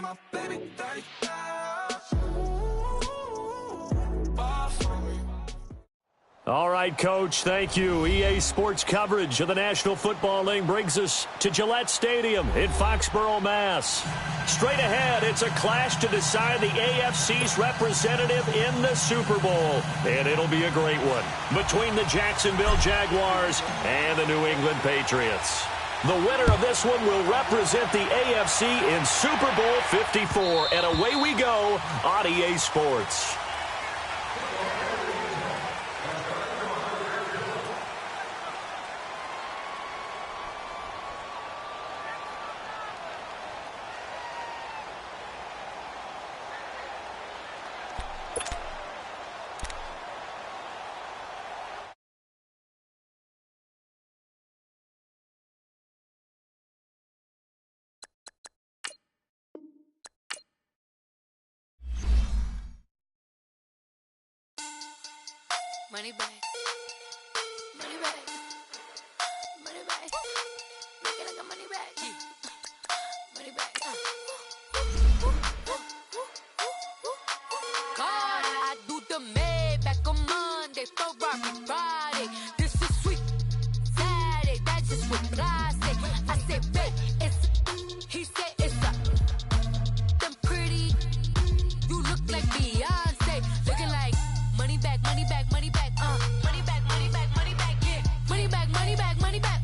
my baby like that. Ball for me. All right, Coach, thank you. EA Sports coverage of the National Football League brings us to Gillette Stadium in Foxborough, Mass. Straight ahead, it's a clash to decide the AFC's representative in the Super Bowl. And it'll be a great one between the Jacksonville Jaguars and the New England Patriots. The winner of this one will represent the AFC in Super Bowl 54. And away we go on EA Sports. Money back, money back, money back, make it like a money back, money back. God, I do the Maybach on Monday, Ferrari Friday. This is sweet Saturday, that's just what I say. I say, babe, it's, he said it's a, them pretty, you look like Beyonce, looking like money back, money back, money back, money back, money back, money back, yeah, money back, money back, money back,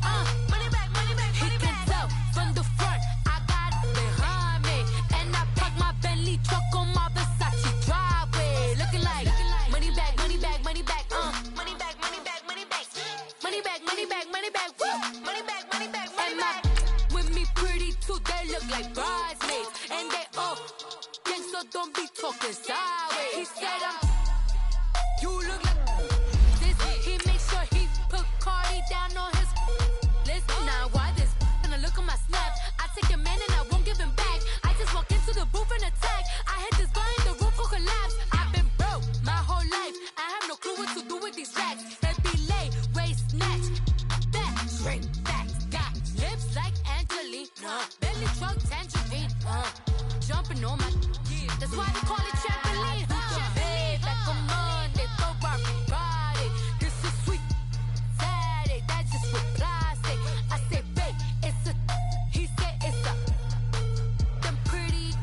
money back, money back, he can tell from the front, I got it behind me, and I park my Bentley truck on my Versace driveway, looking like money back, money back, money back, money back, money back, money back, money back, money back, money back, money back, money back, money back, with me pretty too, they look like bridesmaids, and they all gang, so don't be talking sideways, he said you look like this. He makes sure he put Cardi down on his list. Now why this? Gonna look on my snap. I take your man and I won't give him back. I just walk into the booth and attack. I hit this guy in the roof will collapse. I've been broke my whole life. I have no clue what to do with these racks. That be late, waist snatch, back straight back. Got lips like Angelina, belly truck tangerine, jumping on my. That's why they call it trampoline. Babe, back on Monday. Friday, this is sweet Saturday, that's just what I say. I say, babe, it's a, he said it's a, them pretty,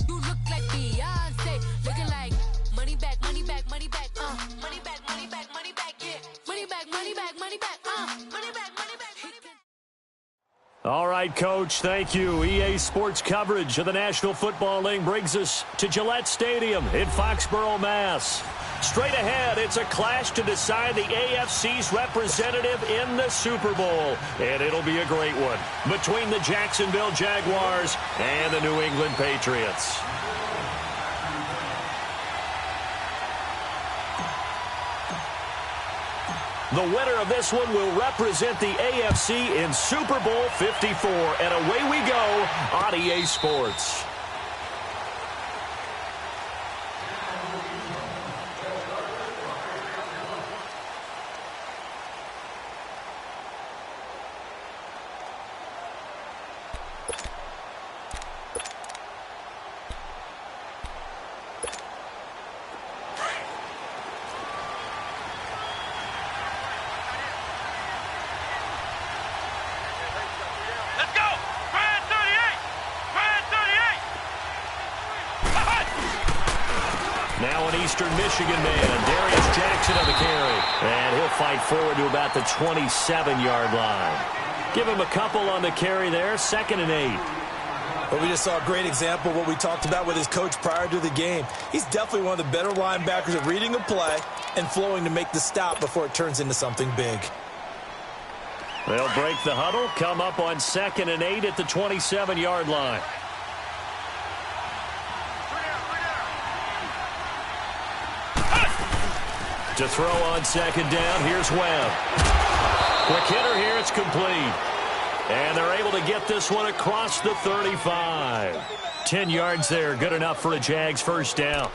you look like Beyonce, looking like money back, money back, money back, money back, money back, money back, yeah, money back, money back, money back, money back, money back. All right, Coach, thank you. EA Sports coverage of the National Football League brings us to Gillette Stadium in Foxborough, Mass. Straight ahead, it's a clash to decide the AFC's representative in the Super Bowl. And it'll be a great one between the Jacksonville Jaguars and the New England Patriots. The winner of this one will represent the AFC in Super Bowl 54. And away we go on EA Sports. Now an Eastern Michigan man, Darius Jackson on the carry. And he'll fight forward to about the 27-yard line. Give him a couple on the carry there, 2nd and 8. Well, we just saw a great example of what we talked about with his coach prior to the game. He's definitely one of the better linebackers at reading a play and flowing to make the stop before it turns into something big. They'll break the huddle, come up on 2nd and 8 at the 27-yard line. To throw on 2nd down, here's Webb. Quick hitter here, it's complete. And they're able to get this one across the 35. 10 yards there, good enough for a Jags first down.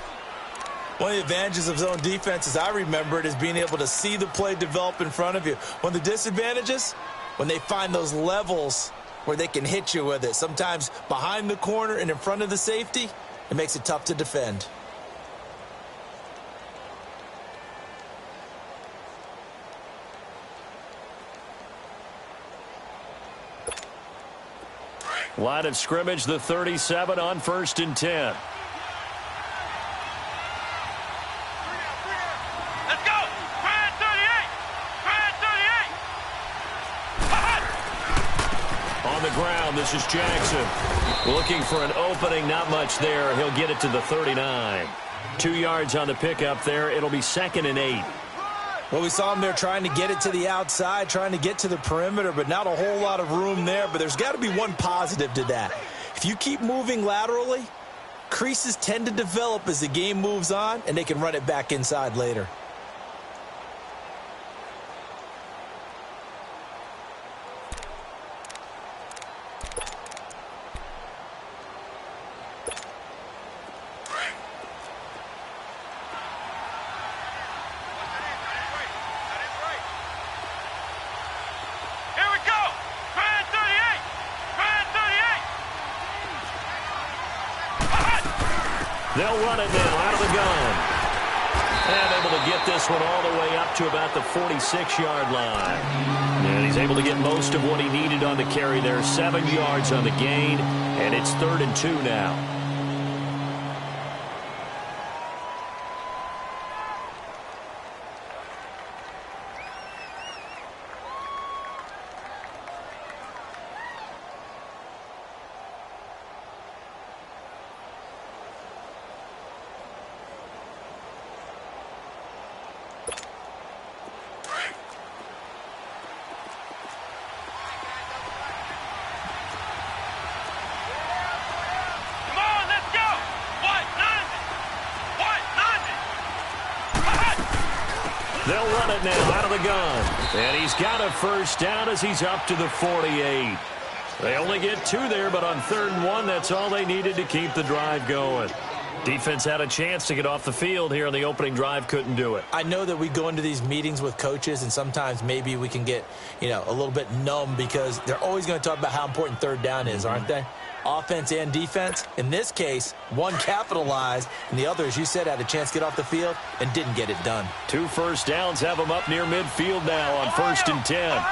One of the advantages of zone defense, as I remember it, is being able to see the play develop in front of you. One of the disadvantages, when they find those levels where they can hit you with it. Sometimes behind the corner and in front of the safety, it makes it tough to defend. Line of scrimmage, the 37 on 1st and 10. Let's go! Brand 38! Brand 38! On the ground, this is Jackson. Looking for an opening, not much there. He'll get it to the 39. 2 yards on the pickup there. It'll be 2nd and 8. Well, we saw him there trying to get it to the outside, trying to get to the perimeter, but not a whole lot of room there. But there's got to be one positive to that. If you keep moving laterally, creases tend to develop as the game moves on, and they can run it back inside later. They'll run it now out of the gun. And able to get this one all the way up to about the 46-yard line. And he's able to get most of what he needed on the carry there. 7 yards on the gain, and it's 3rd and 2 now. They'll run it now out of the gun. And he's got a first down as he's up to the 48. They only get 2 there, but on 3rd and 1, that's all they needed to keep the drive going. Defense had a chance to get off the field here on the opening drive, couldn't do it. I know that we go into these meetings with coaches, and sometimes maybe we can get, a little bit numb because they're always going to talk about how important 3rd down is, aren't they? Offense and defense. In this case, one capitalized, and the other, as you said, had a chance to get off the field and didn't get it done. 2 first downs have them up near midfield now on 1st and 10.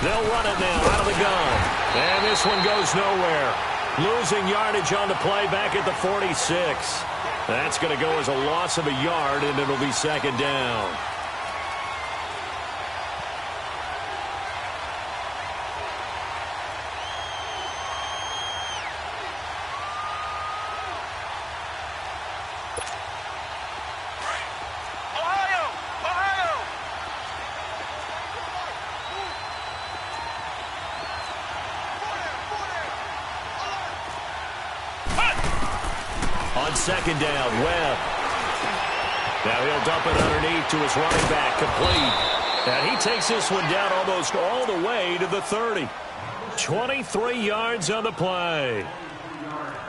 They'll run it now out of the gun. And this one goes nowhere. Losing yardage on the play back at the 46. That's going to go as a loss of a yard, and it'll be 2nd down. On 2nd down, Webb. Now he'll dump it underneath to his running back, complete. And he takes this one down almost all the way to the 30. 23 yards on the play.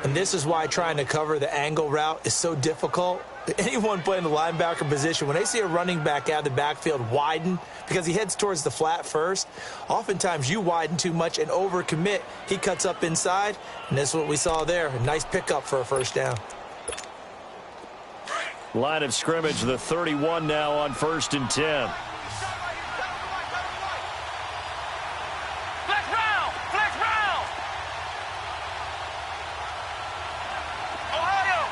And this is why trying to cover the angle route is so difficult. Anyone playing the linebacker position, when they see a running back out of the backfield widen because he heads towards the flat first, oftentimes you widen too much and overcommit. He cuts up inside, and this is what we saw there. A nice pickup for a first down. Line of scrimmage, the 31 now on 1st and 10. Flex round! Flex round! Ohio!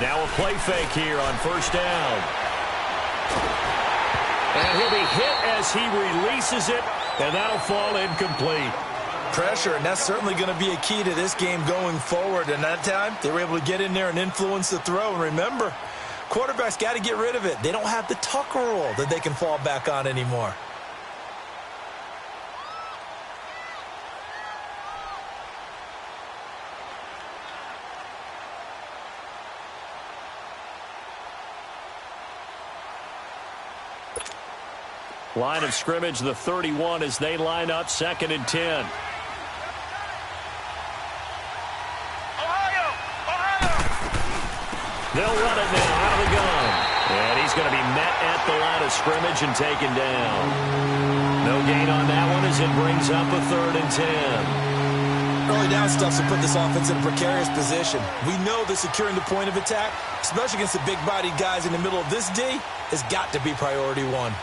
Now a play fake here on 1st down. And he'll be hit as he releases it, and that'll fall incomplete. Pressure, and that's certainly going to be a key to this game going forward. And that time, they were able to get in there and influence the throw. And remember, quarterbacks got to get rid of it. They don't have the Tucker rule that they can fall back on anymore. Line of scrimmage, the 31 as they line up 2nd and 10. They'll run it now out of the gun. going to be met at the line of scrimmage and taken down. No gain on that one as it brings up a 3rd and 10. Early down stuff to put this offense in a precarious position. We know that securing the point of attack, especially against the big-bodied guys in the middle of this D, has got to be priority one.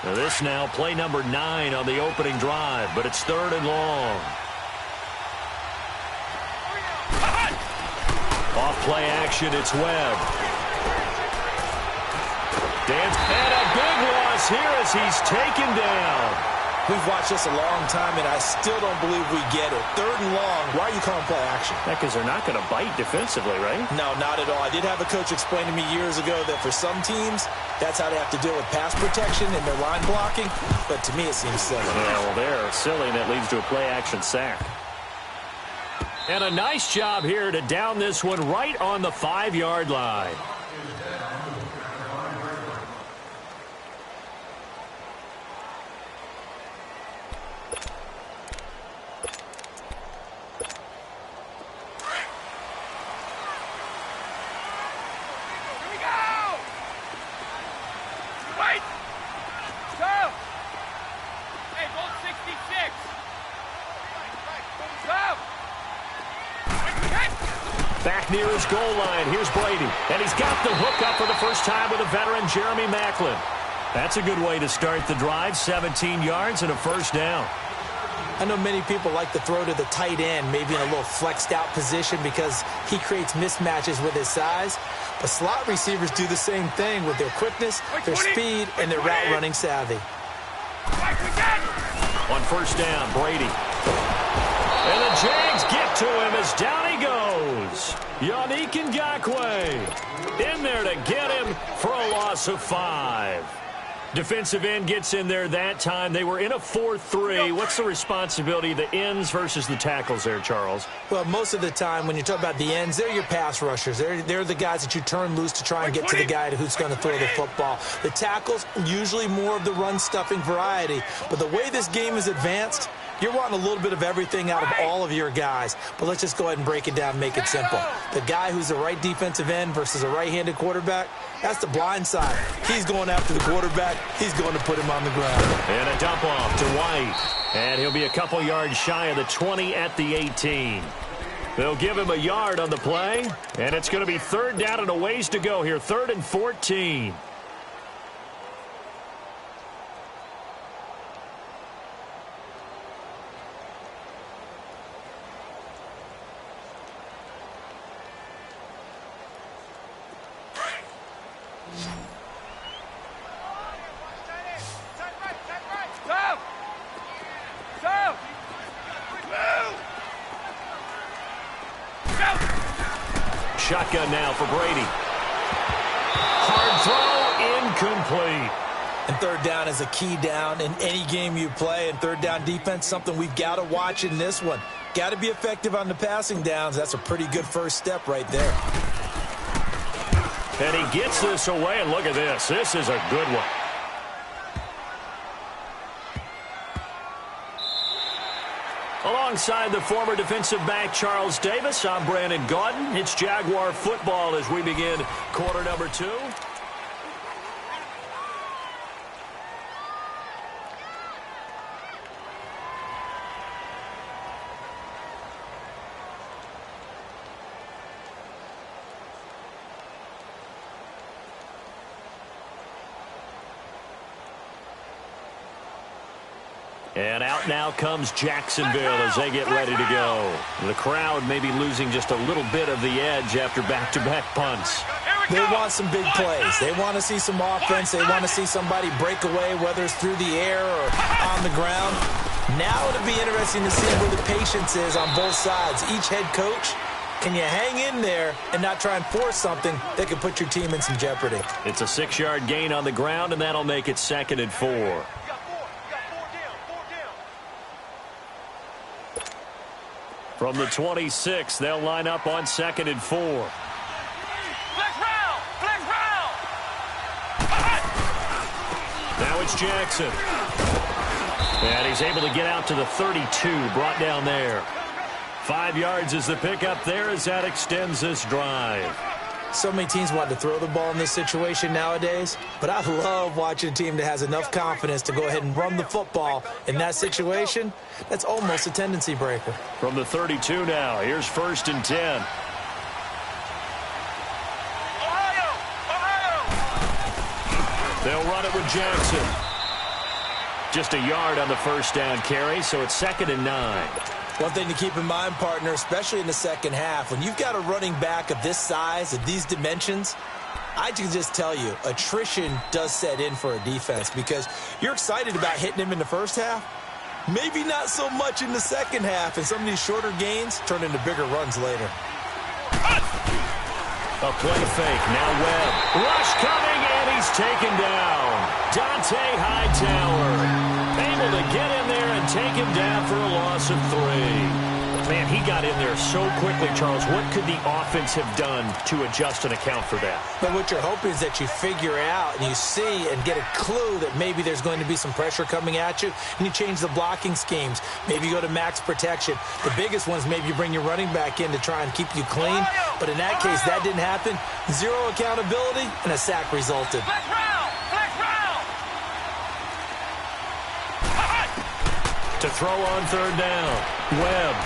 Now this now play number 9 on the opening drive, but it's 3rd and long. Off play action, it's Webb. And a big loss here as he's taken down. We've watched this a long time, and I still don't believe we get it. 3rd and long. Why are you calling play action? Because they're not going to bite defensively, right? No, not at all. I did have a coach explain to me years ago that for some teams, that's how they have to deal with pass protection and their line blocking. But to me, it seems silly. Yeah, well, they're silly, and that leads to a play-action sack. And a nice job here to down this one right on the 5-yard line. Back near his goal line, here's Brady. And he's got the hook up for the first time with a veteran, Jeremy Maclin. That's a good way to start the drive, 17 yards and a 1st down. I know many people like to throw to the tight end, maybe in a little flexed out position because he creates mismatches with his size. But slot receivers do the same thing with their quickness, their speed, and their route running savvy. On 1st down, Brady. And the Jags get to him as down he goes. Yannick Ngakoue in there to get him for a loss of 5. Defensive end gets in there that time. They were in a 4-3. What's the responsibility of the ends versus the tackles there, Charles? Well, most of the time when you talk about the ends, they're your pass rushers. They're the guys that you turn loose to try and get to the guy who's going to throw the football. The tackles, usually more of the run-stuffing variety. But the way this game is advanced, you're wanting a little bit of everything out of all of your guys. But let's just go ahead and break it down and make it simple. The guy who's the right defensive end versus a right-handed quarterback, that's the blind side. He's going after the quarterback. He's going to put him on the ground. And a dump off to White. And he'll be a couple yards shy of the 20 at the 18. They'll give him a yard on the play. And it's going to be 3rd down and a ways to go here. 3rd and 14. Shotgun now for Brady. Hard throw, incomplete. And 3rd down is a key down in any game you play. And 3rd down defense, something we've got to watch in this one. Got to be effective on the passing downs. That's a pretty good first step right there. And he gets this away, and look at this. This is a good one. Alongside the former defensive back Charles Davis, I'm Brandon Gaudin. It's Jaguar football as we begin quarter number 2. And out now comes Jacksonville as they get ready to go. The crowd may be losing just a little bit of the edge after back-to-back punts. They want some big plays. They want to see some offense. They want to see somebody break away, whether it's through the air or on the ground. Now it'll be interesting to see where the patience is on both sides. Each head coach, can you hang in there and not try and force something that could put your team in some jeopardy? It's a 6-yard gain on the ground, and that'll make it 2nd and 4. From the 26, they'll line up on 2nd and 4. Now it's Jackson. And he's able to get out to the 32, brought down there. 5 yards is the pickup there as that extends this drive. So many teams want to throw the ball in this situation nowadays, but I love watching a team that has enough confidence to go ahead and run the football in that situation. That's almost a tendency breaker. From the 32 now, here's 1st and 10. They'll run it with Jackson. Just a yard on the first down carry, so it's 2nd and 9. One thing to keep in mind, partner, especially in the second half, when you've got a running back of this size, of these dimensions, I can just tell you, attrition does set in for a defense because you're excited about hitting him in the first half. Maybe not so much in the second half, and some of these shorter gains turn into bigger runs later. A play fake, now Webb. Rush coming, and he's taken down. Dante Hightower able to get in there and take him down for a loss of 3. Man, he got in there so quickly, Charles. What could the offense have done to adjust and account for that? But what you're hoping is that you figure out and you see and get a clue that maybe there's going to be some pressure coming at you, and you change the blocking schemes. Maybe you go to max protection. The biggest ones, maybe you bring your running back in to try and keep you clean. But in that case, that didn't happen. 0 accountability, and a sack resulted. To throw on 3rd down, Webb.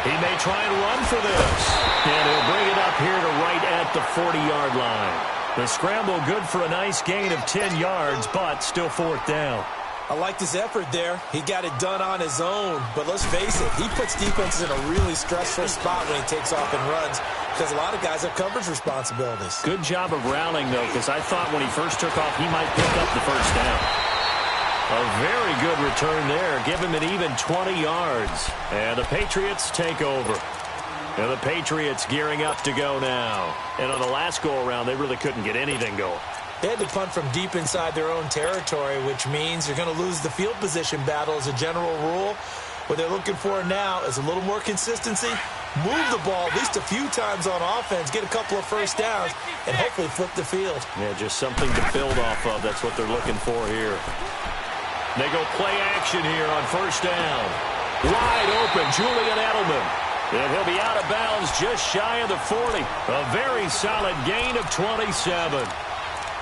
He may try and run for this. And he'll bring it up here to right at the 40-yard line. The scramble good for a nice gain of 10 yards, but still 4th down. I liked his effort there. He got it done on his own. But let's face it, he puts defenses in a really stressful spot when he takes off and runs because a lot of guys have coverage responsibilities. Good job of rallying, though, because I thought when he first took off, he might pick up the first down. A very good return there. Give him an even 20 yards. And the Patriots take over. And the Patriots gearing up to go now. And on the last go-around, they really couldn't get anything going. They had to punt from deep inside their own territory, which means you're going to lose the field position battle as a general rule. What they're looking for now is a little more consistency. Move the ball at least a few times on offense, get a couple of first downs, and hopefully flip the field. Yeah, just something to build off of. That's what they're looking for here. They go play action here on 1st down. Wide open, Julian Edelman. And he'll be out of bounds just shy of the 40. A very solid gain of 27.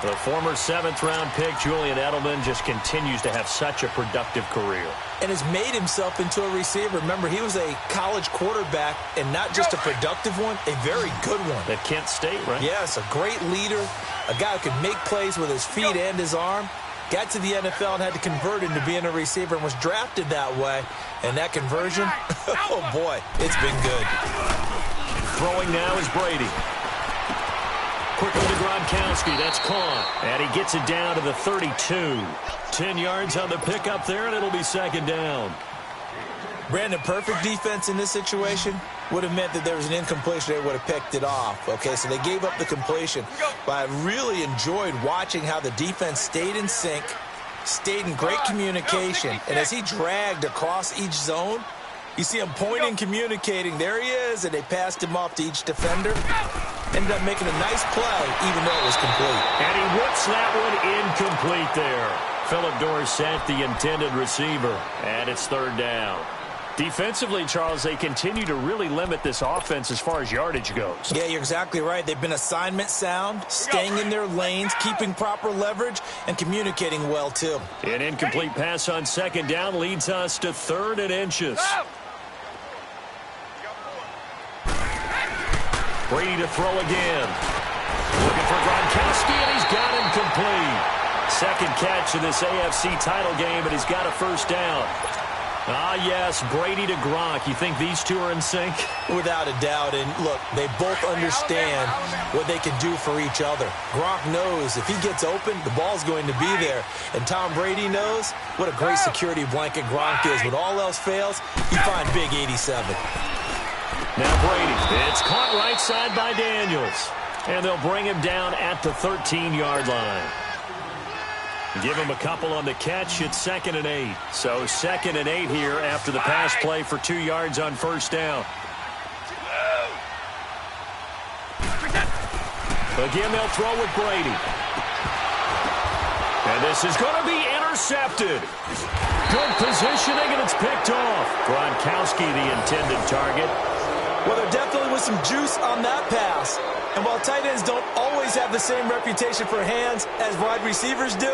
The former 7th-round pick, Julian Edelman, just continues to have such a productive career. And has made himself into a receiver. Remember, he was a college quarterback, and not just a productive one, a very good one. At Kent State, right? Yes, a great leader, a guy who could make plays with his feet and his arm. Got to the NFL and had to convert into being a receiver and was drafted that way. And that conversion, oh boy, it's been good. Throwing now is Brady. Quickly to Gronkowski, that's caught. And he gets it down to the 32. 10 yards on the pickup there, and it'll be 2nd down. Brandon, perfect defense in this situation would have meant that there was an incompletion. They would have picked it off. Okay, so they gave up the completion. But I really enjoyed watching how the defense stayed in sync, stayed in great communication. And as he dragged across each zone, you see him pointing, communicating. There he is, and they passed him off to each defender. Ended up making a nice play, even though it was complete. And he whips that one incomplete there. Philip Dorsett, the intended receiver. And it's 3rd down. Defensively, Charles, they continue to really limit this offense as far as yardage goes. Yeah, you're exactly right. They've been assignment sound, staying in their lanes, keeping proper leverage, and communicating well, too. An incomplete pass on 2nd down leads us to 3rd and inches. Brady to throw again. Looking for Gronkowski, and he's got him complete. 2nd catch of this AFC title game, and he's got a first down. Ah, yes, Brady to Gronk. You think these two are in sync? Without a doubt. And look, they both understand what they can do for each other. Gronk knows if he gets open, the ball's going to be there. And Tom Brady knows what a great security blanket Gronk is. When all else fails, you find big 87. Now Brady. It's caught right side by Daniels. And they'll bring him down at the 13-yard line. Give him a couple on the catch. It's 2nd and 8. So 2nd and 8 here after the pass play for 2 yards on 1st down. Again, they'll throw with Brady. And this is going to be intercepted. intercepted. Good positioning, and it's picked off. Gronkowski, the intended target. Well, there definitely was some juice on that pass. And while tight ends don't always have the same reputation for hands as wide receivers do,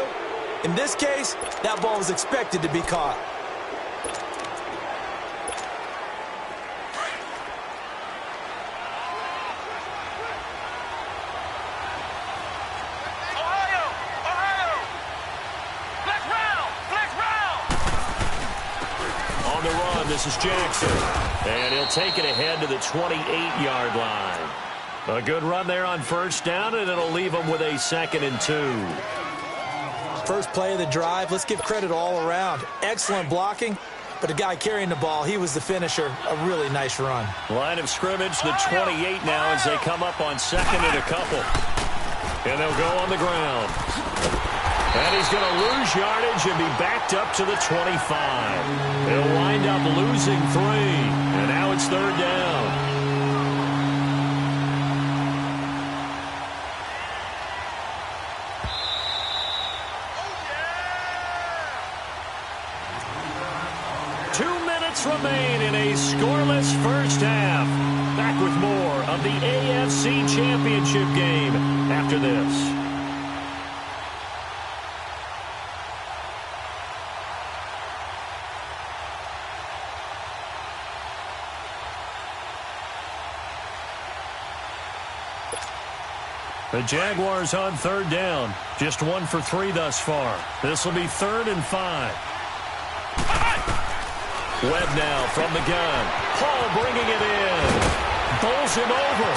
in this case, that ball was expected to be caught. This is Jackson, and he'll take it ahead to the 28-yard line. A good run there on first down, and it'll leave them with a 2nd and 2. First play of the drive, let's give credit all around. Excellent blocking, but the guy carrying the ball, he was the finisher. A really nice run. Line of scrimmage, the 28 now as they come up on 2nd and a couple. And they'll go on the ground. And he's going to lose yardage and be backed up to the 25. He'll wind up losing 3. And now it's 3rd down. Remain in a scoreless first half. Back with more of the AFC Championship game after this. The Jaguars on 3rd down. Just 1 for 3 thus far. This will be 3rd and 5. Webb now from the gun. Hall bringing it in. Bowls him over.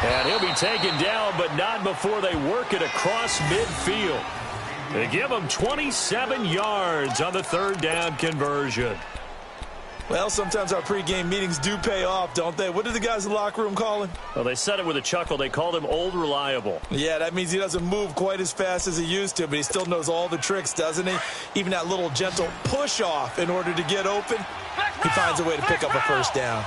And he'll be taken down, but not before they work it across midfield. They give him 27 yards on the 3rd down conversion. Well, sometimes our pregame meetings do pay off, don't they? What did the guys in the locker room call him? Well, they said it with a chuckle. They called him Old Reliable. Yeah, that means he doesn't move quite as fast as he used to, but he still knows all the tricks, doesn't he? Even that little gentle push-off in order to get open, he finds a way to pick up a first down.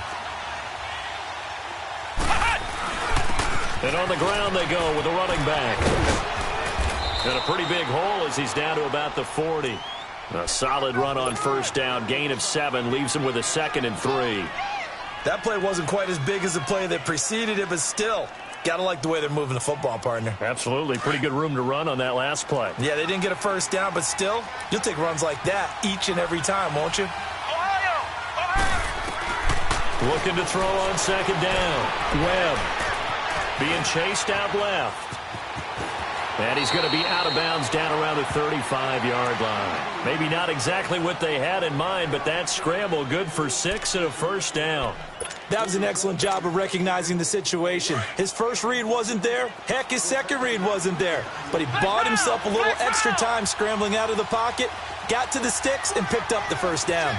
And on the ground they go with a running back. And a pretty big hole as he's down to about the 40. A solid run on first down. Gain of 7 leaves him with a 2nd and 3. That play wasn't quite as big as the play that preceded it, but still, gotta like the way they're moving the football, partner. Absolutely. Pretty good room to run on that last play. Yeah, they didn't get a first down, but still, you'll take runs like that each and every time, won't you? Looking to throw on 2nd down. Webb being chased out left. And he's going to be out of bounds down around the 35-yard line. Maybe not exactly what they had in mind, but that scramble good for 6 and a first down. That was an excellent job of recognizing the situation. His first read wasn't there. Heck, his second read wasn't there. But he bought himself a little extra time scrambling out of the pocket, got to the sticks, and picked up the first down.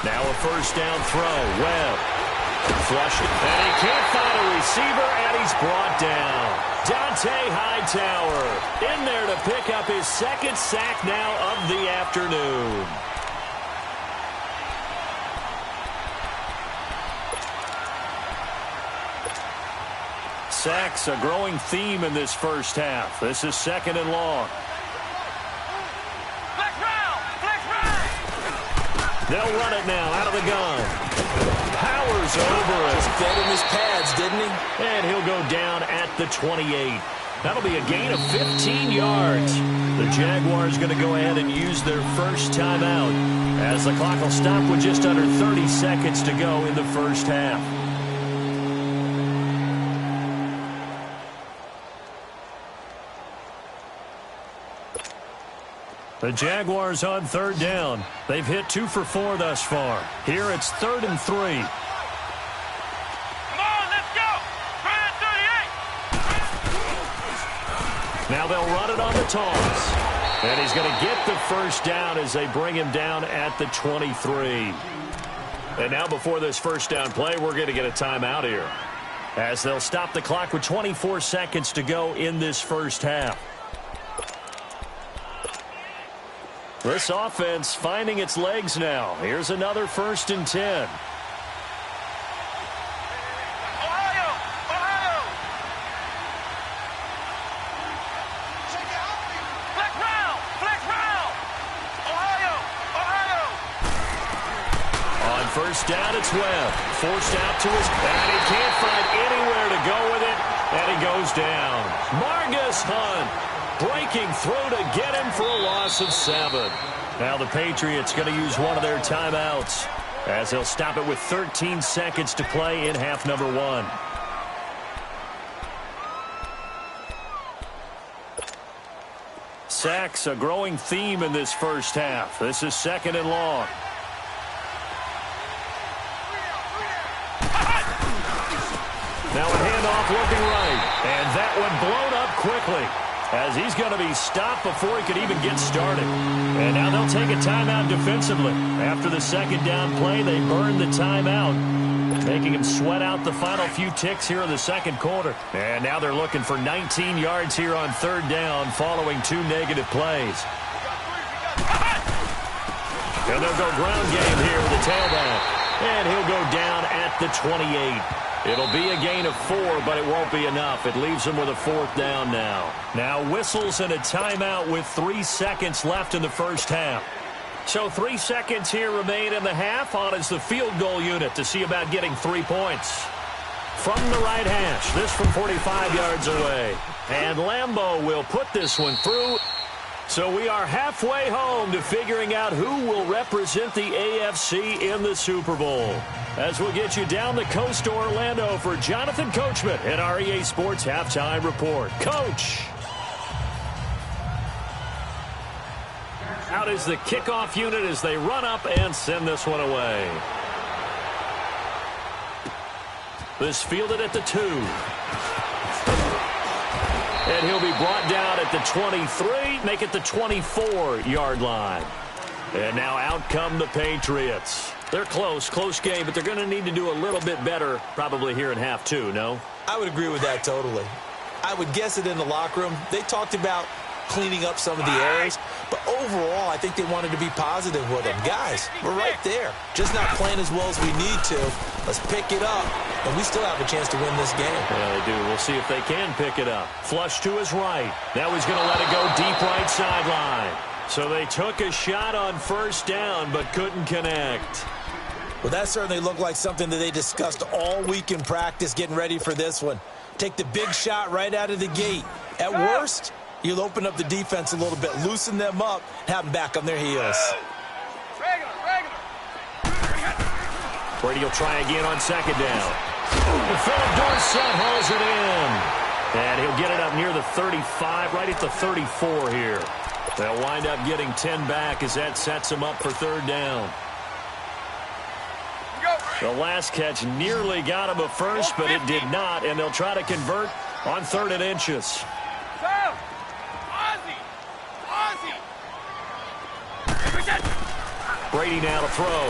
Now a first down throw. Webb. Flushed it. And he can't find a receiver, and he's brought down. Dante Hightower in there to pick up his 2nd sack now of the afternoon. Sacks, a growing theme in this first half. This is 2nd and long. They'll run it now out of the gun. Powers over it. Just fed him his pads, didn't he? And he'll go down at the 28. That'll be a gain of 15 yards. The Jaguars going to go ahead and use their first timeout as the clock will stop with just under 30 seconds to go in the first half. The Jaguars on 3rd down. They've hit 2 for 4 thus far. Here it's 3rd and 3. Come on, let's go. 38. Now they'll run it on the toss. And he's going to get the first down as they bring him down at the 23. And now before this first down play, we're going to get a timeout here, as they'll stop the clock with 24 seconds to go in this first half. This offense finding its legs now. Here's another 1st and 10. first down, it's Webb. Forced out to his... And he can't find anywhere to go with it. And he goes down. Margus Hunt breaking through to get him for a loss of 7. Now the Patriots going to use one of their timeouts as they'll stop it with 13 seconds to play in half number 1. Sacks, a growing theme in this first half. This is 2nd and long. Now a handoff looking right. And that one blown up quickly as he's going to be stopped before he could even get started. And now they'll take a timeout defensively. After the 2nd down play, they burn the timeout, making him sweat out the final few ticks here in the 2nd quarter. And now they're looking for 19 yards here on 3rd down following 2 negative plays. And they'll go ground game here with the tailback. And he'll go down at the 28. It'll be a gain of 4, but it won't be enough. It leaves them with a 4th down now. Now whistles and a timeout with 3 seconds left in the first half. So 3 seconds here remain in the half. On is the field goal unit to see about getting 3 points. From the right hash, this from 45 yards away. And Lambeau will put this one through. So we are halfway home to figuring out who will represent the AFC in the Super Bowl. As we'll get you down the coast to Orlando for Jonathan Coachman at our EA Sports Halftime Report. Coach! Out is the kickoff unit as they run up and send this one away. This fielded at the 2. And he'll be brought down at the 23, make it the 24-yard line. And now out come the Patriots. They're close game, but they're going to need to do a little bit better probably here in half 2, no? I would agree with that totally. I would guess it in the locker room. They talked about cleaning up some of the errors, but overall, I think they wanted to be positive with them. Guys, we're right there. Just not playing as well as we need to. Let's pick it up, and we still have a chance to win this game. Yeah, they do. We'll see if they can pick it up. Flush to his right. Now he's going to let it go deep right sideline. So they took a shot on first down, but couldn't connect. Well, that certainly looked like something that they discussed all week in practice getting ready for this one. Take the big shot right out of the gate. At worst, you'll open up the defense a little bit, loosen them up, have them back on their heels. Brady will try again on 2nd down. And Philip Dorsett hauls it in. And he'll get it up near the 35, right at the 34 here. They'll wind up getting 10 back as that sets them up for 3rd down. The last catch nearly got him a first, but it did not, and they'll try to convert on 3rd and inches. Brady now to throw.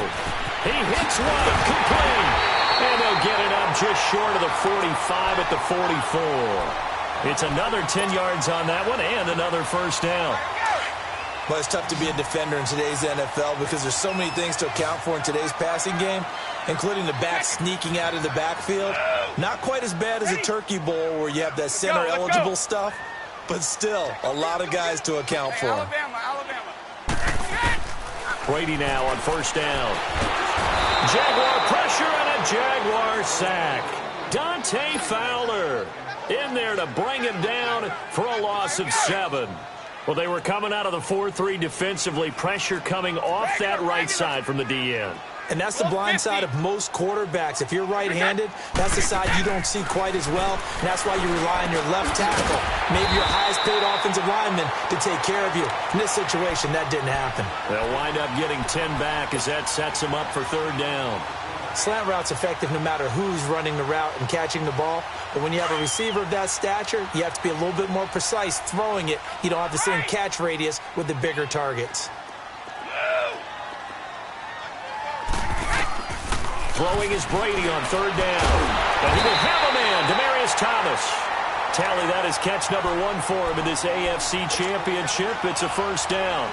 He hits one, complete. And they'll get it up just short of the 45 at the 44. It's another 10 yards on that one and another first down. Well, it's tough to be a defender in today's NFL because there's so many things to account for in today's passing game, including the back sneaking out of the backfield. Not quite as bad as a turkey bowl where you have that center-eligible stuff, but still a lot of guys to account for. Alabama. Brady now on first down. Jaguar pressure and a Jaguar sack. Dante Fowler in there to bring him down for a loss of 7. Well, they were coming out of the 4-3 defensively. Pressure coming off that right side from the DN. And that's the blind side of most quarterbacks. If you're right-handed, that's the side you don't see quite as well. And that's why you rely on your left tackle, maybe your highest-paid offensive lineman, to take care of you. In this situation, that didn't happen. They'll wind up getting 10 back as that sets them up for 3rd down. Slant route's effective no matter who's running the route and catching the ball. But when you have a receiver of that stature, you have to be a little bit more precise throwing it. You don't have the same catch radius with the bigger targets. Throwing is Brady on 3rd down. And he will have a man, Demaryius Thomas. Tally, that is catch number 1 for him in this AFC Championship. It's a first down.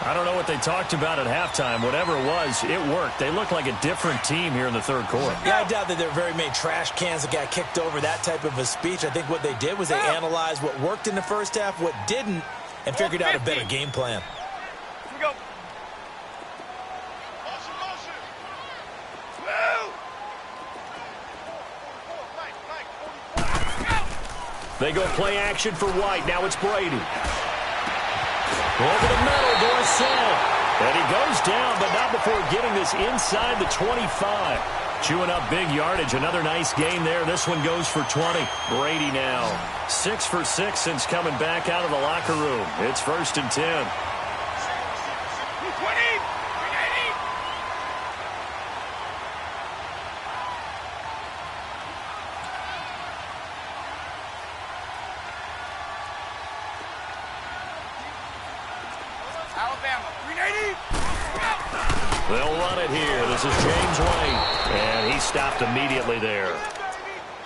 I don't know what they talked about at halftime. Whatever it was, it worked. They look like a different team here in the 3rd quarter. Yeah, I doubt that there are very many trash cans that got kicked over, that type of a speech. I think what they did was they analyzed what worked in the first half, what didn't, and figured out a better game plan. They go play action for White. Now it's Brady. Over the middle, Dorsett. And he goes down, but not before getting this inside the 25. Chewing up big yardage. Another nice gain there. This one goes for 20. Brady now 6 for 6 since coming back out of the locker room. It's 1st and 10. They'll run it here. This is James White. And he stopped immediately there.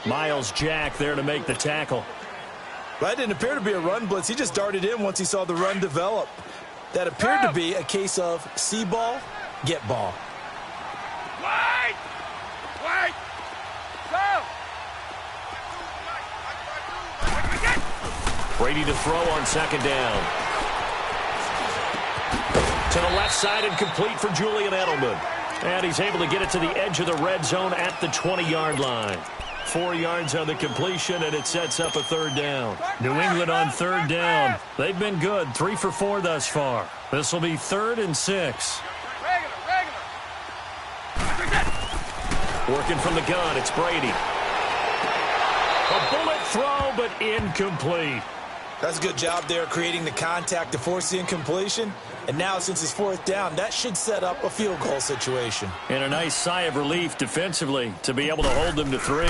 Miles Jack there to make the tackle. That didn't appear to be a run blitz. He just darted in once he saw the run develop. That appeared to be a case of see ball, get ball. White! White! Go! Brady to throw on 2nd down. To the left side and complete for Julian Edelman. And he's able to get it to the edge of the red zone at the 20-yard line. 4 yards on the completion, and it sets up a 3rd down. New England on 3rd down. They've been good, 3 for 4 thus far. This will be 3rd and 6. Working from the gun, it's Brady. A bullet throw, but incomplete. That's a good job there creating the contact to force the incompletion. And now, since it's 4th down, that should set up a field goal situation. And a nice sigh of relief defensively to be able to hold them to 3.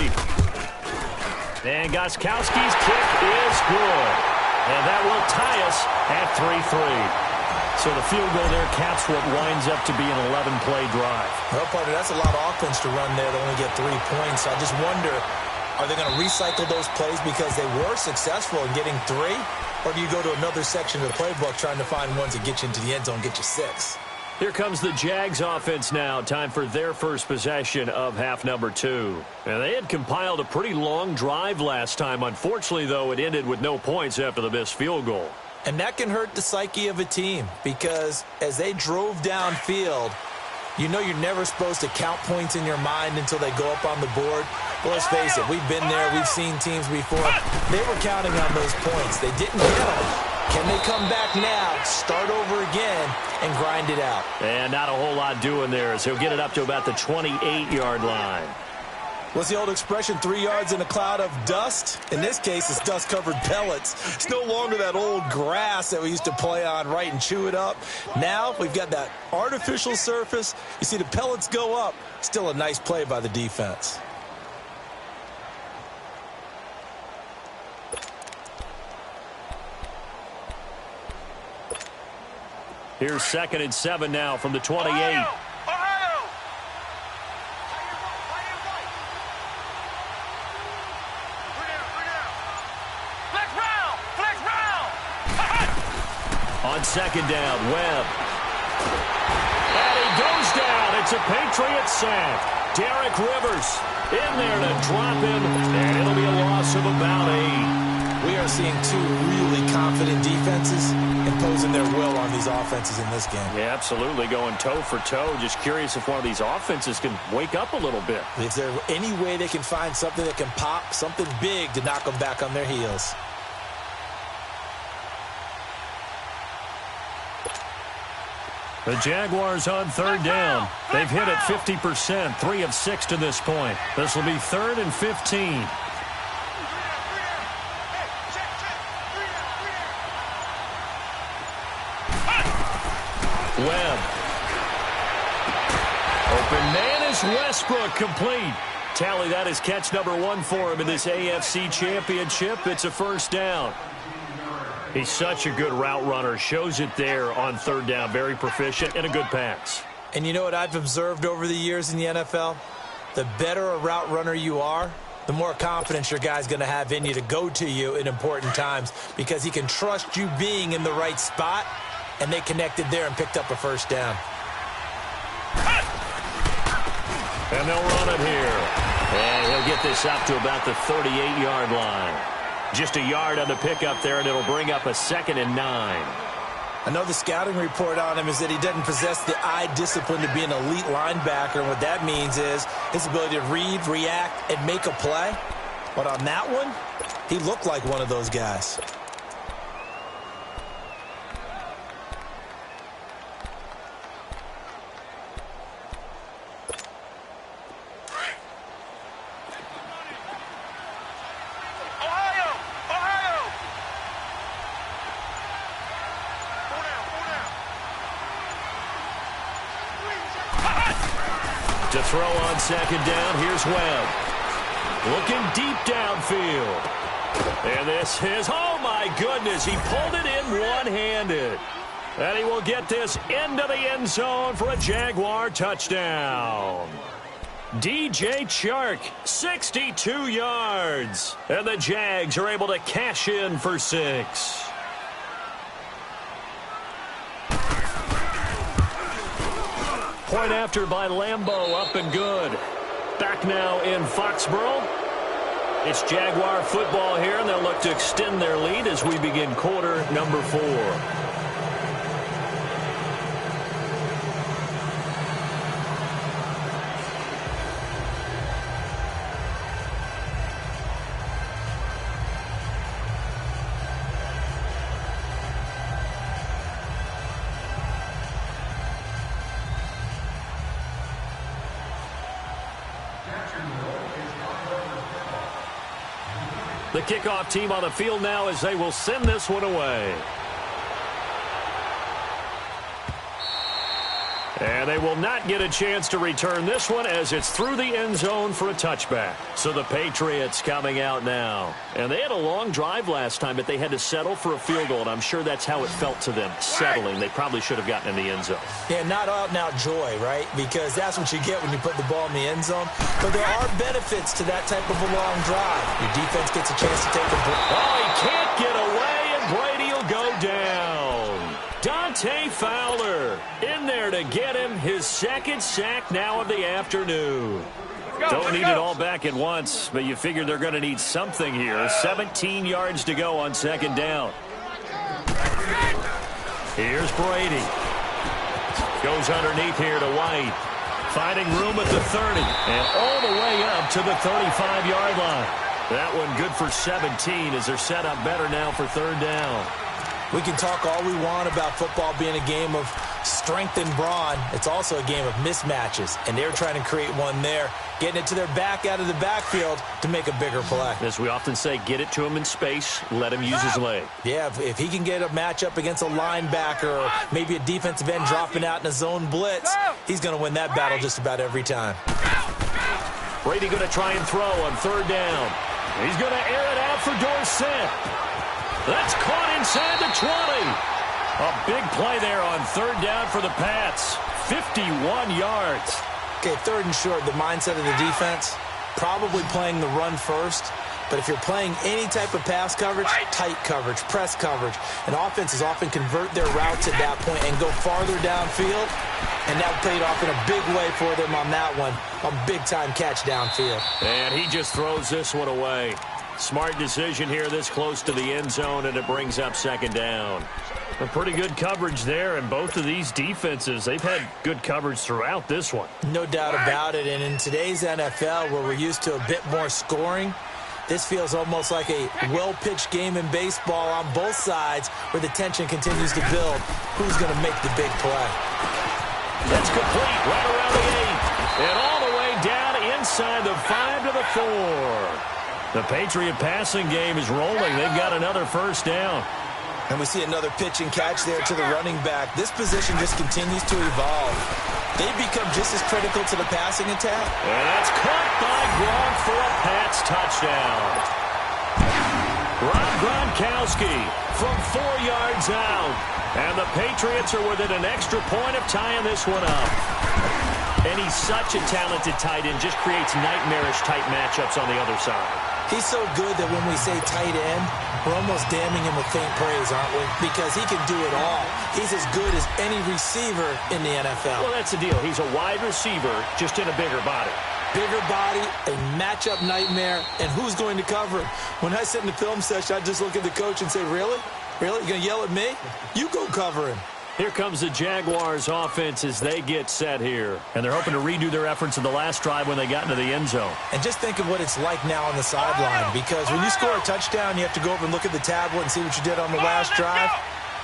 And Gostkowski's kick is good. And that will tie us at 3-3. So the field goal there caps what winds up to be an 11-play drive. Well, partner, that's a lot of offense to run there to only get 3 points. I just wonder, are they going to recycle those plays because they were successful in getting 3? Or do you go to another section of the playbook trying to find ones that get you into the end zone, get you 6? Here comes the Jags offense now. Time for their first possession of half number 2. And they had compiled a pretty long drive last time. Unfortunately, though, it ended with no points after the missed field goal. And that can hurt the psyche of a team because as they drove downfield, you know you're never supposed to count points in your mind until they go up on the board. Well, let's face it, we've been there. We've seen teams before. They were counting on those points. They didn't get them. Can they come back now, start over again, and grind it out? And not a whole lot doing there as he'll get it up to about the 28-yard line. What's the old expression, 3 yards in a cloud of dust? In this case, it's dust-covered pellets. It's no longer that old grass that we used to play on, right, and chew it up. Now we've got that artificial surface. You see the pellets go up. Still a nice play by the defense. Here's 2nd and 7 now from the 28. On 2nd down, Webb. And he goes down. It's a Patriots sack. Derek Rivers in there to drop him, and it'll be a loss of about 8. We are seeing 2 really confident defenses imposing their will on these offenses in this game. Yeah, absolutely, going toe for toe. Just curious if one of these offenses can wake up a little bit. Is there any way they can find something that can pop, something big to knock them back on their heels? The Jaguars on 3rd down. They've hit it 50%, 3 of 6 to this point. This will be 3rd and 15. Webb. Open man is Westbrook, complete. Tally, that is catch number 1 for him in this AFC Championship. It's a 1st down. He's such a good route runner. Shows it there on 3rd down. Very proficient and a good pass. And you know what I've observed over the years in the NFL? The better a route runner you are, the more confidence your guy's going to have in you to go to you in important times because he can trust you being in the right spot, and they connected there and picked up a 1st down. And they'll run it here. And he'll get this up to about the 38-yard line. Just a yard on the pickup there, and it'll bring up a 2nd and 9. I know the scouting report on him is that he doesn't possess the eye discipline to be an elite linebacker. And what that means is his ability to read, react, and make a play. But on that one, He looked like one of those guys. To throw on second down, here's Webb. Looking deep downfield. And this is, oh my goodness, he pulled it in one-handed. And he will get this into the end zone for a Jaguar touchdown. DJ Chark, 62 yards. And the Jags are able to cash in for 6. Point after by Lambeau, up and good. Back now in Foxborough. It's Jaguar football here, and they'll look to extend their lead as we begin quarter number 4. The kickoff team on the field now as they will send this one away. And they will not get a chance to return this one as it's through the end zone for a touchback. So the Patriots coming out now. And they had a long drive last time, but they had to settle for a field goal, and I'm sure that's how it felt to them, settling. They probably should have gotten in the end zone. Yeah, not out-and-out joy, right? Because that's what you get when you put the ball in the end zone. But there are benefits to that type of a long drive. Your defense gets a chance to take a break. Oh, he can't get away, and Brady will go down. Dante Fowler in there to get him his second sack now of the afternoon. Don't need it all back at once, but you figure they're going to need something here. 17 yards to go on second down. Here's Brady. Goes underneath here to White. Finding room at the 30 and all the way up to the 35-yard line. That one good for 17 as they're set up better now for third down. We can talk all we want about football being a game of strength and brawn. It's also a game of mismatches, and they're trying to create one there, getting it to their back out of the backfield to make a bigger play. As we often say, get it to him in space, let him use his leg. Yeah, if he can get a matchup against a linebacker or maybe a defensive end dropping out in a zone blitz, he's going to win that battle just about every time. Brady going to try and throw on third down. He's going to air it out for Dorsett. That's caught inside the 20. A big play there on third down for the Pats. 51 yards. Okay, third and short, the mindset of the defense, probably playing the run first. But if you're playing any type of pass coverage, tight coverage, press coverage, and offenses often convert their routes at that point and go farther downfield. And that played off in a big way for them on that one. A big-time catch downfield. And he just throws this one away. Smart decision here this close to the end zone, and it brings up second down. A pretty good coverage there, and both of these defenses, they've had good coverage throughout this one. No doubt about it, and in today's NFL, where we're used to a bit more scoring, this feels almost like a well-pitched game in baseball on both sides where the tension continues to build. Who's going to make the big play? That's complete right around the 8, and all the way down inside the 5 to the 4. The Patriot passing game is rolling. They've got another first down. And we see another pitch and catch there to the running back. This position just continues to evolve. They become just as critical to the passing attack. And that's caught by Gronk for a Pats touchdown. Rob Gronkowski from 4 yards out. And the Patriots are within an extra point of tying this one up. And he's such a talented tight end, just creates nightmarish-type matchups on the other side. He's so good that when we say tight end, we're almost damning him with faint praise, aren't we? Because he can do it all. He's as good as any receiver in the NFL. Well, that's the deal. He's a wide receiver, just in a bigger body. Bigger body, a matchup nightmare, and who's going to cover him? When I sit in the film session, I just look at the coach and say, really? Really? You're going to yell at me? You go cover him. Here comes the Jaguars offense as they get set here. And they're hoping to redo their efforts in the last drive when they got into the end zone. And just think of what it's like now on the sideline, because when you score a touchdown, you have to go over and look at the tablet and see what you did on the last drive.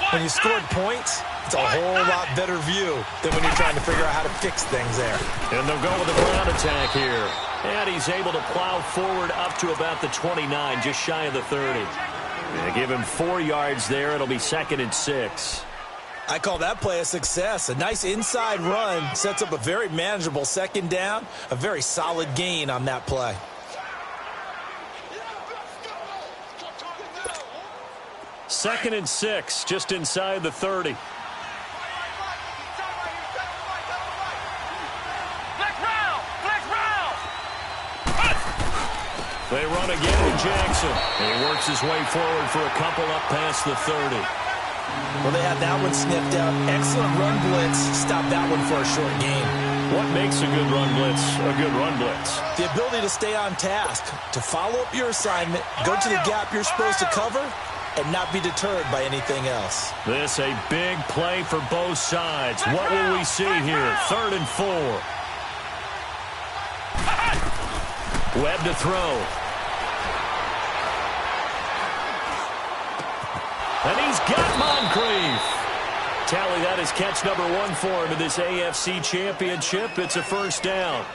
When you scored points, it's a whole lot better view than when you're trying to figure out how to fix things there. And they'll go with a ground attack here. And he's able to plow forward up to about the 29, just shy of the 30. They give him 4 yards there. It'll be 2nd and 6. I call that play a success. A nice inside run sets up a very manageable 2nd down. A very solid gain on that play. Second and 6, just inside the 30. They run again to Jackson. And he works his way forward for a couple up past the 30. Well, they had that one sniffed out. Excellent run blitz. Stop that one for a short gain. What makes a good run blitz a good run blitz? The ability to stay on task, to follow up your assignment, go to the gap you're supposed to cover, and not be deterred by anything else. This a big play for both sides. What will we see here? 3rd and 4. Webb to throw. And he's got Moncrief. Tally that is catch number 1 for him in this AFC championship. It's a 1st down.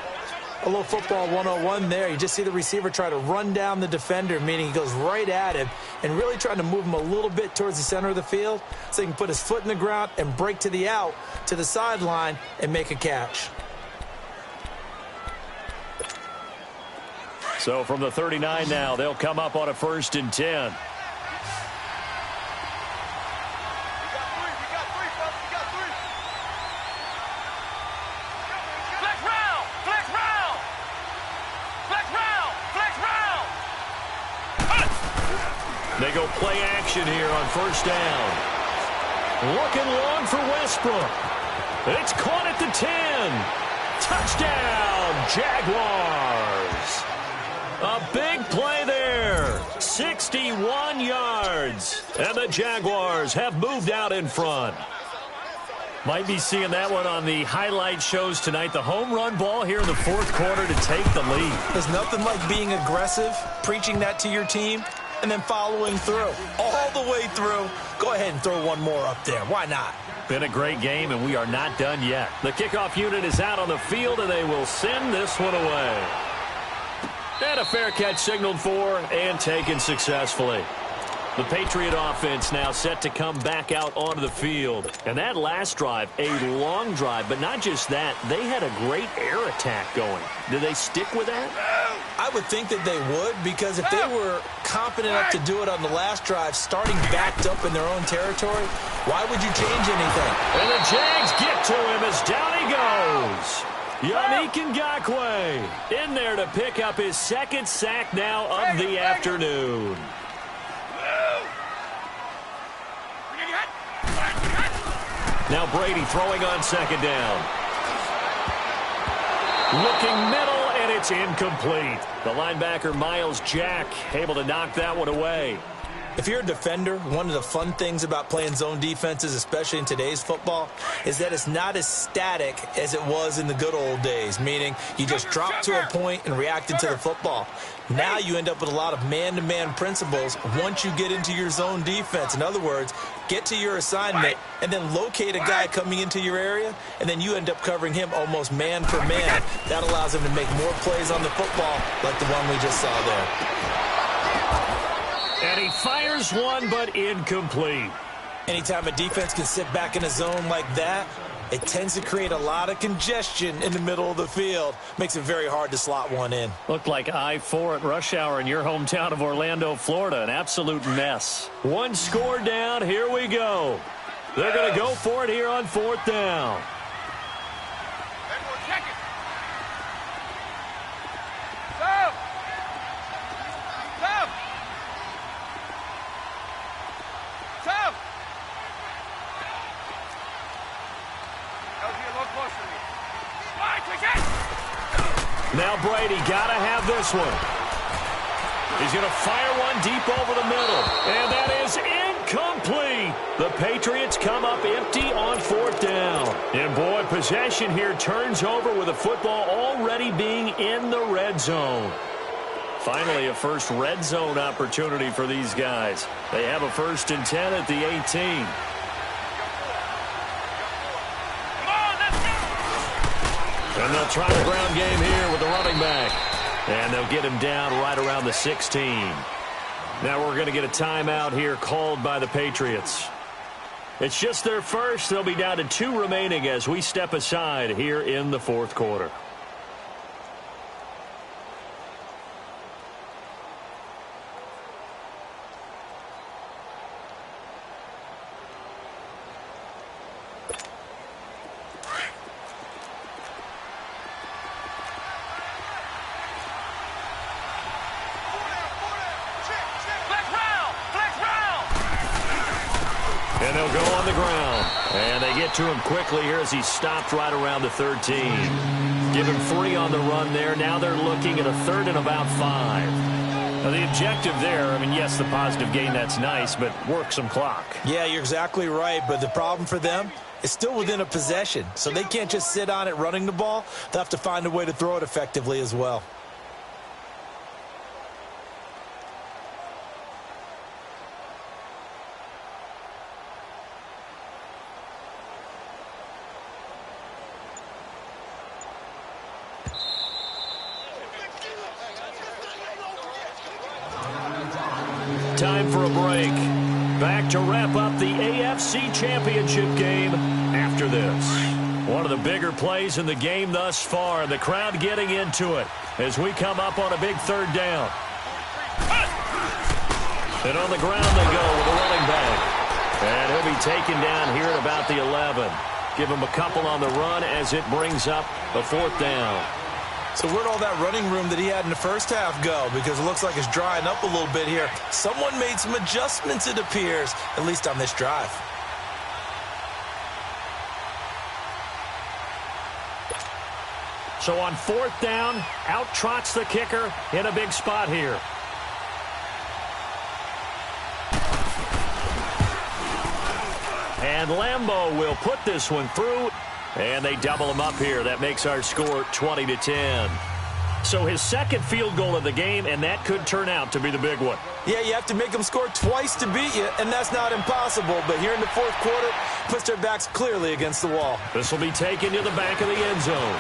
A little football 101 there. You just see the receiver try to run down the defender, meaning he goes right at him and really trying to move him a little bit towards the center of the field so he can put his foot in the ground and break to the out, to the sideline, and make a catch. So from the 39 now, they'll come up on a 1st and 10. They go play action here on 1st down. Looking long for Westbrook. It's caught at the 10. Touchdown, Jaguars. A big play there. 61 yards. And the Jaguars have moved out in front. Might be seeing that one on the highlight shows tonight. The home run ball here in the 4th quarter to take the lead. There's nothing like being aggressive, preaching that to your team, and then following through. All the way through. Go ahead and throw one more up there. Why not? Been a great game, and we are not done yet. The kickoff unit is out on the field, and they will send this one away. And a fair catch signaled for and taken successfully. The Patriot offense now set to come back out onto the field. And that last drive, a long drive, but not just that. They had a great air attack going. Did they stick with that? I would think that they would, because if they were confident enough to do it on the last drive, starting backed up in their own territory, why would you change anything? And the Jags get to him as down he goes. Yannick Ngakoue in there to pick up his 2nd sack now of the afternoon. Now Brady throwing on 2nd down. Looking middle, and it's incomplete. The linebacker, Miles Jack, able to knock that one away. If you're a defender, one of the fun things about playing zone defenses, especially in today's football, is that it's not as static as it was in the good old days, meaning you just drop to a point and react into the football. Now you end up with a lot of man-to-man principles once you get into your zone defense. In other words, get to your assignment and then locate a guy coming into your area, and then you end up covering him almost man for man. That allows him to make more plays on the football like the one we just saw there. And he fires one, but incomplete. Anytime a defense can sit back in a zone like that, it tends to create a lot of congestion in the middle of the field. Makes it very hard to slot one in. Looked like I-4 at rush hour in your hometown of Orlando, Florida. An absolute mess. One score down. Here we go. They're going to go for it here on 4th down. Now Brady got to have this one. He's going to fire one deep over the middle. And that is Incomplete. The Patriots come up empty on 4th down. And boy, possession here turns over with the football already being in the red zone. Finally, a first red zone opportunity for these guys. They have a 1st and 10 at the 18. And they'll try the ground game here with the running back. And they'll get him down right around the 16. Now we're going to get a timeout here called by the Patriots. It's just their first. They'll be down to 2 remaining as we step aside here in the 4th quarter. And they'll go on the ground. And they get to him quickly here as he stopped right around the 13. Give him 3 on the run there. Now they're looking at a 3rd and about 5. Now the objective there, I mean, yes, the positive gain, that's nice, but work some clock. Yeah, you're exactly right, but the problem for them is still within a possession. So they can't just sit on it running the ball. They'll have to find a way to throw it effectively as well. Time for a break. Back to wrap up the AFC Championship game after this. One of the bigger plays in the game thus far, and the crowd getting into it as we come up on a big 3rd down. And on the ground they go with the running back. And he'll be taken down here at about the 11. Give him a couple on the run as it brings up a 4th down. So where'd all that running room that he had in the first half go? Because it looks like it's drying up a little bit here. Someone made some adjustments, it appears, at least on this drive. So on 4th down, out trots the kicker in a big spot here. And Lambeau will put this one through. And they double him up here. That makes our score 20-10. So his 2nd field goal of the game, and that could turn out to be the big one. Yeah, you have to make them score twice to beat you, and that's not impossible. But here in the 4th quarter, puts their backs clearly against the wall. This will be taken to the back of the end zone.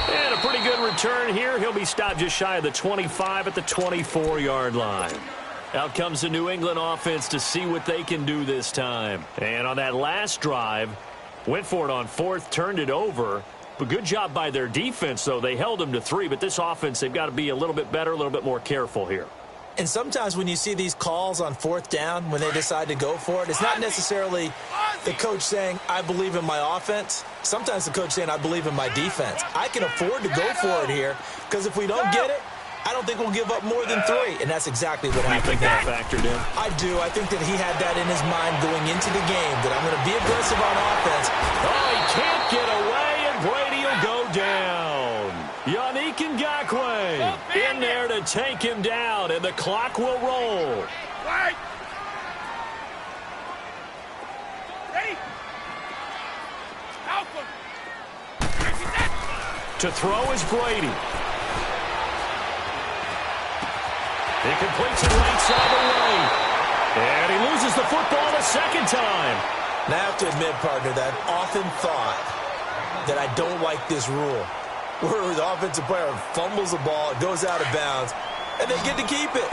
And a pretty good return here. He'll be stopped just shy of the 25 at the 24-yard line. Out comes the New England offense to see what they can do this time. And on that last drive, went for it on 4th, turned it over. But good job by their defense, though. They held them to 3. But this offense, they've got to be a little bit better, a little bit more careful here. And sometimes when you see these calls on 4th down, when they decide to go for it, it's not necessarily the coach saying, I believe in my offense. Sometimes the coach saying, I believe in my defense. I can afford to go for it here because if we don't get it, I don't think we'll give up more than 3, and that's exactly what happened. You think that factored in? I do. I think that he had that in his mind going into the game, that I'm going to be aggressive on offense. Oh, he can't get away, and Brady will go down. Yannick Ngakoue in there to take him down, and the clock will roll. Right. Ready? Alpha. To throw is Brady. He completes it right side away. And he loses the football a 2nd time. Now, I have to admit, partner, that I've often thought that I don't like this rule, where the offensive player fumbles the ball, it goes out of bounds, and they get to keep it.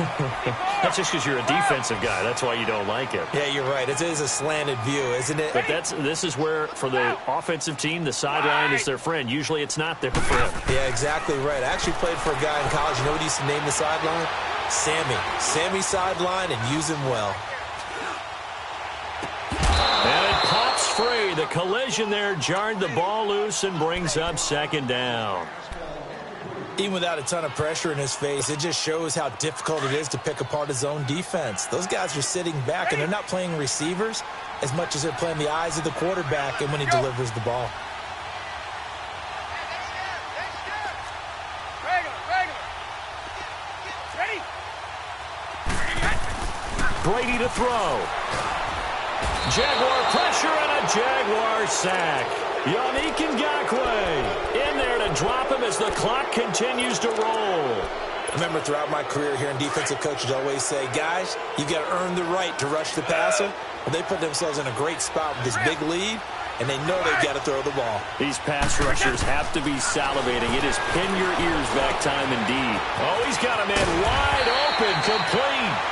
That's just because you're a defensive guy. That's why you don't like it. Yeah, you're right. It is a slanted view, isn't it? But this is where, for the offensive team, the sideline is their friend. Usually it's not their friend. Yeah, exactly right. I actually played for a guy in college. You know what he used to name the sideline? Sammy. Sammy sideline, and use him well. And it pops free. The collision there jarred the ball loose and brings up 2nd down. Even without a ton of pressure in his face, it just shows how difficult it is to pick apart his own defense. Those guys are sitting back, and they're not playing receivers as much as they're playing the eyes of the quarterback and when he delivers the ball. Brady to throw. Jaguar pressure and a Jaguar sack. Yannick Ngakoue in there to drop him as the clock continues to roll. I remember throughout my career hearing defensive coaches always say, guys, you got to earn the right to rush the passer. Well, they put themselves in a great spot with this big lead, and they know they've got to throw the ball. These pass rushers have to be salivating. It is pin your ears back time indeed. Oh, he's got him in wide open, complete.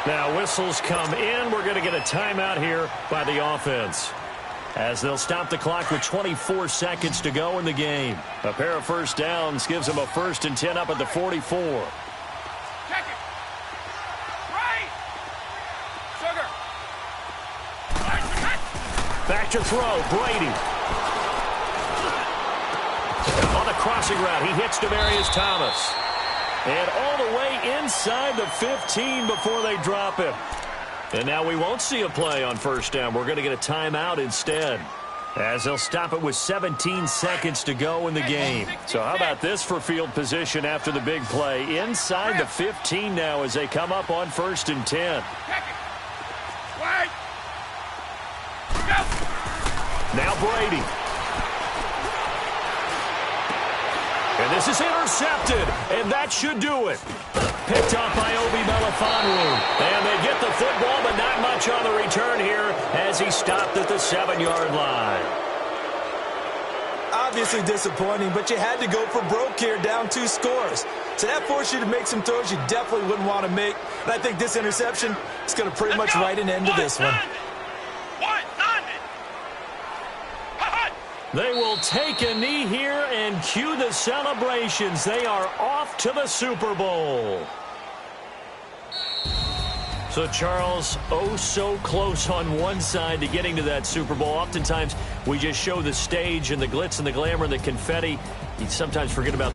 Now whistles come in. We're going to get a timeout here by the offense, as they'll stop the clock with 24 seconds to go in the game. A pair of first downs gives them a 1st and 10 up at the 44. Check it. Right. Sugar. Back to throw, Brady. On the crossing route, he hits Demaryius Thomas. And all the way inside the 15 before they drop him. And now we won't see a play on first down. We're going to get a timeout instead, as they'll stop it with 17 seconds to go in the game. So how about this for field position after the big play? Inside the 15 now as they come up on 1st and 10. Now Brady. And this is intercepted, and that should do it. Picked up by Obi Melifonwu. And they get the football, but not much on the return here as he stopped at the 7-yard line. Obviously disappointing, but you had to go for broke here, down 2 scores. So that forced you to make some throws you definitely wouldn't want to make. And I think this interception is going to pretty much write an end to this one. They will take a knee here and cue the celebrations. They are off to the Super Bowl. So, Charles, oh so close on one side to getting to that Super Bowl. Oftentimes, we just show the stage and the glitz and the glamour and the confetti. You sometimes forget about